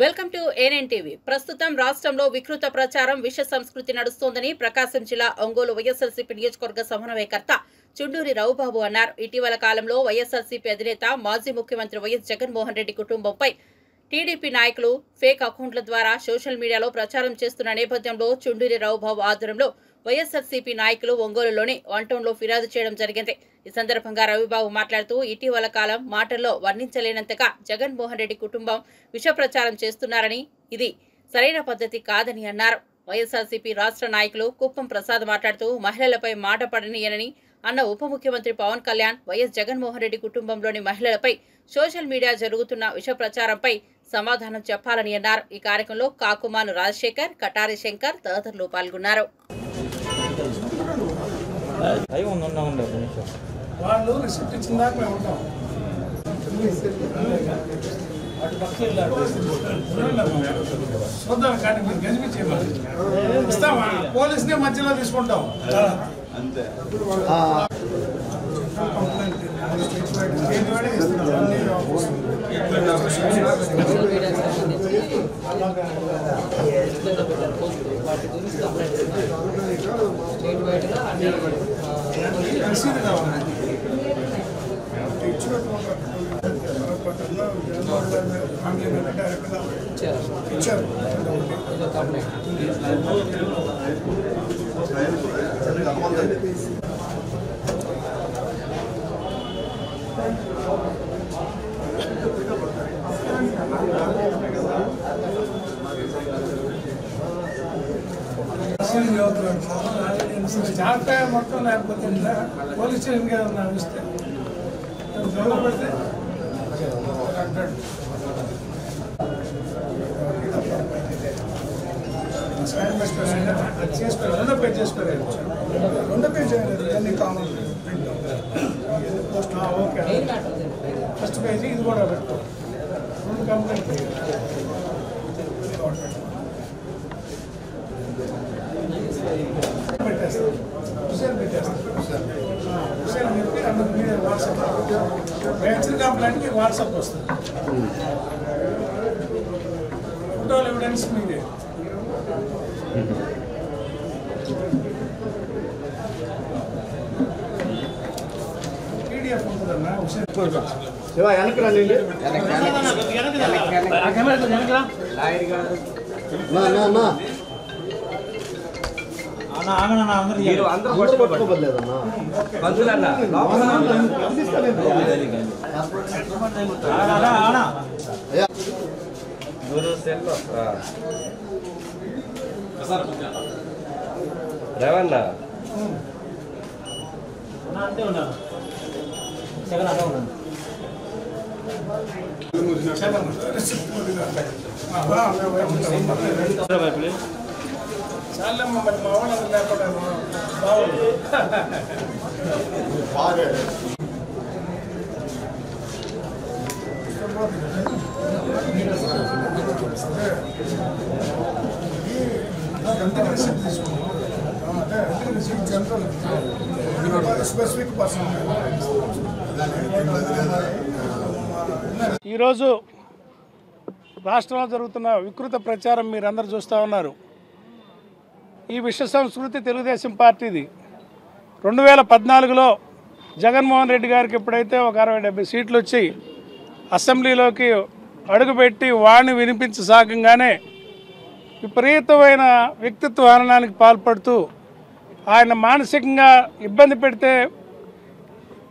Welcome to ANN TV. ప్రస్తుతం రాష్ట్రంలో వికృత ప్రచారం, విష సంస్కృతి నడుస్తోందని ప్రకాశం జిల్లా ఒంగోలు వైఎస్ఆర్సీపీ నియోజకవర్గ సమన్వయకర్త చుండూరి రావుబాబు అన్నారు. ఇటీవల కాలంలో వైఎస్ఆర్సీపీ అధినేత మాజీ ముఖ్యమంత్రి వైఎస్ జగన్మోహన్ రెడ్డి కుటుంబంపై టీడీపీ నాయకులు ఫేక్ అకౌంట్ల ద్వారా సోషల్ మీడియాలో ప్రచారం చేస్తున్న నేపథ్యంలో చుండూరి రావుబాబు ఆధ్వర్యంలో వైఎస్ఆర్సీపీ నాయకులు ఒంగోలులోని 1 టౌన్లో ఫిర్యాదు చేయడం జరిగింది. ఈ సందర్భంగా రవిబాబు మాట్లాడుతూ ఇటీవల కాలం మాటల్లో వర్ణించలేనంతగా జగన్మోహన్ రెడ్డి కుటుంబం విష ప్రచారం చేస్తున్నారని, ఇది సరైన పద్ధతి కాదని అన్నారు. వైఎస్ఆర్సీపీ రాష్ట్ర నాయకులు కుప్పం ప్రసాద్ మాట్లాడుతూ మహిళలపై మాట పడనీయనని అన్న ఉప ముఖ్యమంత్రి పవన్ కళ్యాణ్ వైఎస్ జగన్మోహన్ రెడ్డి కుటుంబంలోని మహిళలపై సోషల్ మీడియా జరుగుతున్న విష ప్రచారంపై సమాధానం చెప్పాలని అన్నారు. ఈ కార్యక్రమంలో కాకుమాను రాజశేఖర్, కటారి శంకర్ తదితరులు పాల్గొన్నారు. వాళ్ళు రిసిప్ట్ ఇచ్చిన దాకా మేము ఉంటాం. చూద్దాం కానీ మీరు కనిపించేయాలి. ఇస్తామా? పోలీసునే మధ్యలో తీసుకుంటాం అంతే. రసీదు కావాలి. ఇచ్చారు. జాగ్రత్త మొత్తం లేకపోతే పోలీస్ స్టేషన్ ఏదన్నా ఇస్తే గొడవ పెడితే చేసుకోవాలి. 2వ పేజ్ చేసుకోలేదు. 2వ పేజ్ అన్ని కామన్. ఓకే, ఫస్ట్ పేజీ ఇది కూడా పెట్టుకో. 2 కంప్లైంట్ పెట్టేస్తాను. హుసేన్ పెట్టేస్తాను. హుసేన్ చెప్పి అందుకు మీడియా వాట్సాప్ రేచర్ కంప్లైంట్కి వాట్సాప్ వస్తుంది. ఫోటోలు ఎవిడెన్స్ మీదే. పీడిఎఫ్ ఉంటుందన్నా హుసేన్ రేవన్నా చాలా మరి మా వాళ్ళందరూ లేకుండా బాగుంది. ఈరోజు రాష్ట్రంలో జరుగుతున్న వికృత ప్రచారం మీరందరూ చూస్తూ ఉన్నారు. ఈ విష సంస్కృతి తెలుగుదేశం పార్టీది. 2014లో జగన్మోహన్ రెడ్డి గారికి ఎప్పుడైతే ఒక 60-70 సీట్లు వచ్చి అసెంబ్లీలోకి అడుగుపెట్టి వాణ్ణి వినిపించసాగంగానే విపరీతమైన వ్యక్తిత్వ హననానికి పాల్పడుతూ ఆయన మానసికంగా ఇబ్బంది పెడితే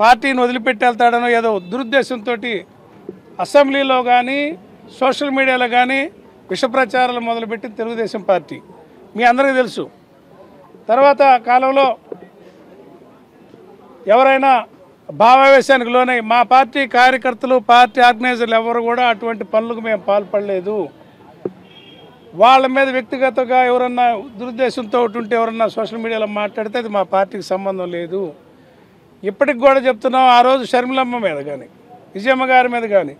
పార్టీని వదిలిపెట్టి వెళ్తాడనో ఏదో దురుద్దేశంతో అసెంబ్లీలో కానీ సోషల్ మీడియాలో కానీ విష ప్రచారాలు మొదలుపెట్టి తెలుగుదేశం పార్టీ మీ అందరికీ తెలుసు. తర్వాత కాలంలో ఎవరైనా భావావేశానికి లోనై మా పార్టీ కార్యకర్తలు, పార్టీ ఆర్గనైజర్లు ఎవరు కూడా అటువంటి పనులకు మేము పాల్పడలేదు. వాళ్ళ మీద వ్యక్తిగతంగా ఎవరన్నా దురుద్దేశంతో ఉంటే ఎవరన్నా సోషల్ మీడియాలో మాట్లాడితే అది మా పార్టీకి సంబంధం లేదు. ఇప్పటికి కూడా చెప్తున్నాం. ఆ రోజు షర్మిలమ్మ మీద కానీ, విజయమ్మ గారి మీద కానీ,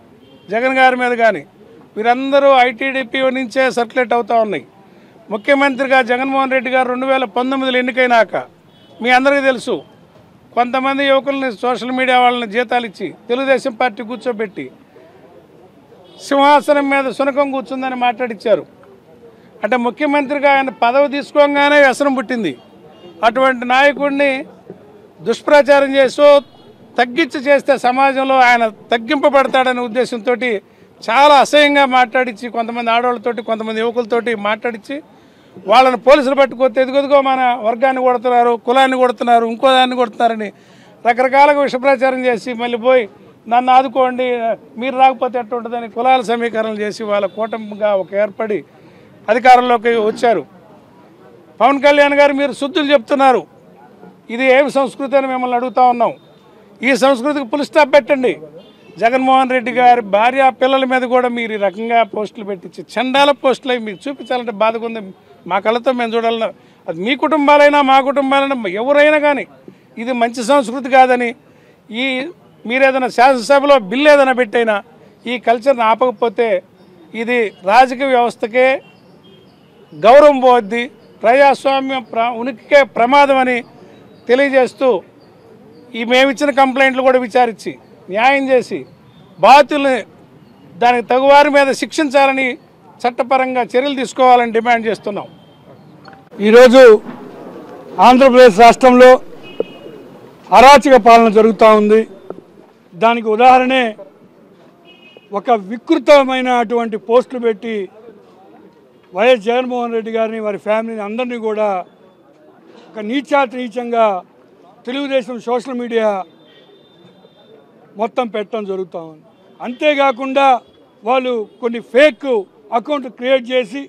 జగన్ గారి మీద కానీ వీరందరూ ఐటీడీపీ నుంచే సర్క్యులేట్ అవుతూ ఉన్నాయి. ముఖ్యమంత్రిగా జగన్మోహన్ రెడ్డి గారు 2019లో ఎన్నికైనాక మీ అందరికీ తెలుసు కొంతమంది యువకుల్ని సోషల్ మీడియా వాళ్ళని జీతాలు ఇచ్చి తెలుగుదేశం పార్టీ కూర్చోబెట్టి సింహాసనం మీద శునకం కూర్చుందని మాట్లాడిచ్చారు. అంటే ముఖ్యమంత్రిగా ఆయన పదవి తీసుకోగానే వ్యసనం పుట్టింది. అటువంటి నాయకుడిని దుష్ప్రచారం చేస్తూ తగ్గించి చేస్తే సమాజంలో ఆయన తగ్గింపబడతాడనే ఉద్దేశంతో చాలా అసహ్యంగా మాట్లాడించి కొంతమంది ఆడవాళ్ళతోటి కొంతమంది యువకులతోటి మాట్లాడించి వాళ్ళని పోలీసులు పట్టుకొస్తే ఎదుగుదిగో మన వర్గాన్ని కొడుతున్నారు, కులాన్ని కొడుతున్నారు, ఇంకో దాన్ని కొడుతున్నారని రకరకాలుగా విషప్రచారం చేసి మళ్ళీ పోయి నన్ను ఆదుకోండి, మీరు రాకపోతే ఎట్లా ఉంటుందని కులాల సమీకరణలు చేసి వాళ్ళ కూటమిగా ఒక ఏర్పడి అధికారంలోకి వచ్చారు. పవన్ కళ్యాణ్ గారు మీరు శుద్ధులు చెప్తున్నారు, ఇది ఏమి సంస్కృతి అని మిమ్మల్ని అడుగుతా ఉన్నాం. ఈ సంస్కృతికి ఫుల్ స్టాప్ పెట్టండి. జగన్మోహన్ రెడ్డి గారి భార్య పిల్లల మీద కూడా మీరు ఈ రకంగా పోస్టులు పెట్టించి చండాల పోస్టులు అవి మీకు చూపించాలంటే బాధగా ఉంది. మా కళ్ళతో మేము చూడాలన్నా అది మీ కుటుంబాలైనా మా కుటుంబాలైనా ఎవరైనా కానీ ఇది మంచి సంస్కృతి కాదని మీరేదైనా శాసనసభలో బిల్లు ఏదైనా పెట్టైనా ఈ కల్చర్ని ఆపకపోతే ఇది రాజకీయ వ్యవస్థకే గౌరవం పోద్ది, ప్రజాస్వామ్యం ఉనికికే ప్రమాదం అని తెలియజేస్తూ మేమిచ్చిన కంప్లైంట్లు కూడా విచారించి న్యాయం చేసి బాధితుల్ని దానికి తగువారి మీద శిక్షించాలని చట్టపరంగా చర్యలు తీసుకోవాలని డిమాండ్ చేస్తున్నాం. ఈరోజు ఆంధ్రప్రదేశ్ రాష్ట్రంలో అరాచక పాలన జరుగుతూ ఉంది. దానికి ఉదాహరణే ఒక వికృతమైనటువంటి పోస్టులు పెట్టి వైఎస్ జగన్మోహన్ రెడ్డి గారిని వారి ఫ్యామిలీని అందరినీ కూడా ఒక నీచంగా తెలుగుదేశం సోషల్ మీడియా మొత్తం పెట్టడం జరుగుతూ ఉంది. అంతేకాకుండా వాళ్ళు కొన్ని ఫేక్ అకౌంట్లు క్రియేట్ చేసి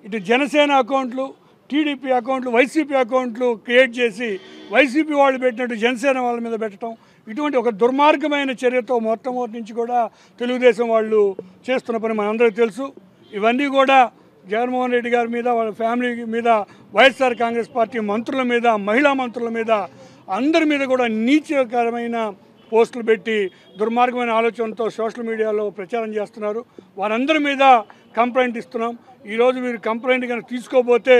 ఇటు జనసేన అకౌంట్లు, టీడీపీ అకౌంట్లు, వైసీపీ అకౌంట్లు క్రియేట్ చేసి వైసీపీ వాళ్ళు పెట్టినట్టు జనసేన వాళ్ళ మీద పెట్టడం, ఇటువంటి ఒక దుర్మార్గమైన చర్యతో మొట్టమొదటి నుంచి కూడా తెలుగుదేశం వాళ్ళు చేస్తున్న పని మనందరికీ తెలుసు. ఇవన్నీ కూడా జగన్మోహన్ రెడ్డి గారి మీద, వాళ్ళ ఫ్యామిలీ మీద, వైఎస్ఆర్ కాంగ్రెస్ పార్టీ మంత్రుల మీద, మహిళా మంత్రుల మీద, అందరి మీద కూడా నీచకరమైన పోస్టులు పెట్టి దుర్మార్గమైన ఆలోచనతో సోషల్ మీడియాలో ప్రచారం చేస్తున్నారు. వారందరి మీద కంప్లైంట్ ఇస్తున్నాం. ఈరోజు మీరు కంప్లైంట్ కనుక తీసుకోకపోతే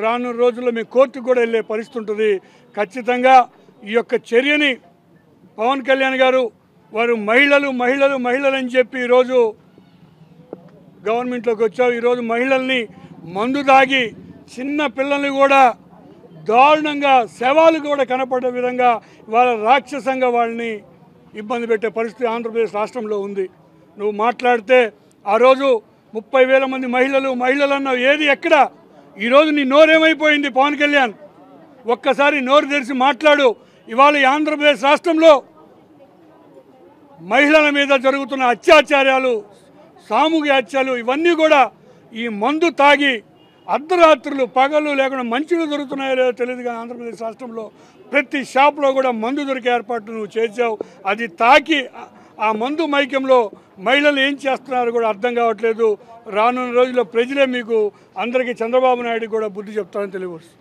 రానున్న రోజుల్లో మీ కోర్టుకు కూడా వెళ్ళే పరిస్థితి ఉంటుంది. ఖచ్చితంగా ఈ యొక్క చర్యని పవన్ కళ్యాణ్ గారు వారు మహిళలు అని చెప్పి ఈరోజు గవర్నమెంట్లోకి వచ్చావు. ఈరోజు మహిళల్ని మందు తాగి చిన్న పిల్లల్ని కూడా దారుణంగా శవాలు కూడా కనపడే విధంగా వాళ్ళ రాక్షసంగా వాళ్ళని ఇబ్బంది పెట్టే పరిస్థితి ఆంధ్రప్రదేశ్ రాష్ట్రంలో ఉంది. నువ్వు మాట్లాడితే ఆ రోజు 30,000 మంది మహిళలు అన్నావు, ఏది ఎక్కడ? ఈరోజు నీ నోరేమైపోయింది పవన్ కళ్యాణ్? ఒక్కసారి నోరు తెరిచి మాట్లాడు. ఇవాళ ఈ ఆంధ్రప్రదేశ్ రాష్ట్రంలో మహిళల మీద జరుగుతున్న అత్యాచారాలు, సామూహిక హత్యలు ఇవన్నీ కూడా ఈ మందు తాగి అర్ధరాత్రులు పగలు లేకుండా మంచిగా దొరుకుతున్నాయో లేదో తెలియదు కానీ ఆంధ్రప్రదేశ్ రాష్ట్రంలో ప్రతి షాప్లో కూడా మందు దొరికే ఏర్పాటు నువ్వు చేసావు. అది తాకి ఆ మందు మైకంలో మహిళలు ఏం చేస్తున్నారో కూడా అర్థం కావట్లేదు. రానున్న రోజుల్లో ప్రజలే మీకు అందరికీ చంద్రబాబు నాయుడు కూడా బుద్ధి చెప్తారని తెలియవచ్చు.